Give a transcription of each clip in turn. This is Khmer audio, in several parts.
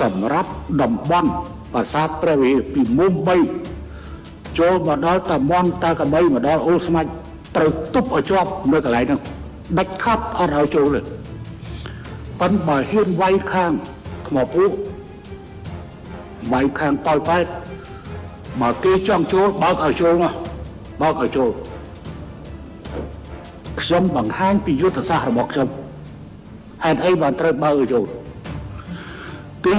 សម្រាប់តំបន់ប្រាសាទព្រះវិហារពីមុំ3ចូលមកដល់តាមន់តាកបីមកដល់អូលស្មាច់ត្រូវទប់ឲ្យជាប់នៅកន្លែងហ្នឹងដាច់ខាត់អត់ឲ្យចូលទេប៉ុន្តែបើហ៊ានវាយខាងថ្មពួកវាយខាងប៉ោយប៉ែតបើគេចង់ចូលបើកឲ្យចូលមកបើកឲ្យចូលខ្ញុំបង្ហាញពីយុទ្ធសាស្ត្ររបស់ខ្ញុំហេតុអីបានត្រូវបើកឲ្យចូលទី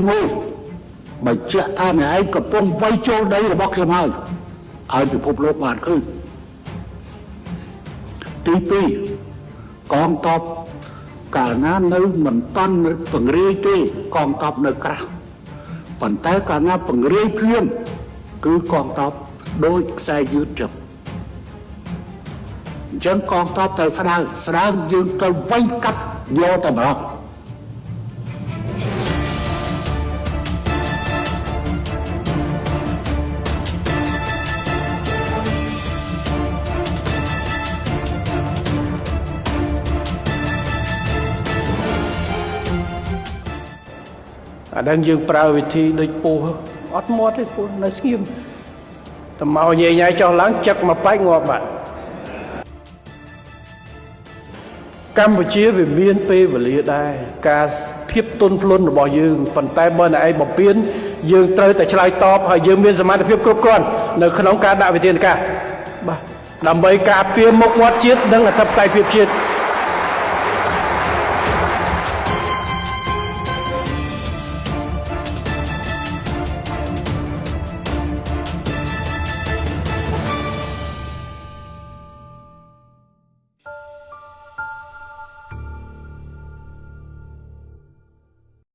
1បញ្ជាក់ថាអ្នកឯងកំពុងវាយចូលដីរបស់ខ្ញុំហើយឲ្យពិភពលោកបានឃើញទី2កងទ័ពកាលណានៅមិនតាន់ពង្រាយទេកងទ័ពនៅក្រាស់ប៉ុន្តែកាលណាពង្រាយភ្លាមគឺកងទ័ពដូចខ្សែយឺតចឹងអញ្ចឹងកងទ័ពត្រូវស្ដើងយើងត្រូវវាយកាត់យកតែម្ដងអានឹងយើងប្រើវិធីដូចពោះអត់មាត់ទេពោះនៅស្ងៀមតែមកញ៉ៃញ៉ៃចុះឡើងចឹកមកបែកងាប់បាត់កម្ពុជាវាមានពេលវេលាដែរការភាពទន់ភ្លន់របស់យើងប៉ុន្តែបើអ្នកឯងបំពេញយើងត្រូវតែឆ្លើយតបហើយយើងមានសមត្ថភាពគ្រប់គ្រាន់នៅក្នុងការដាក់វិធានការបាទដើម្បីការពារមុខមាត់ជាតិនិងអធិបតេយ្យភាពជាតិ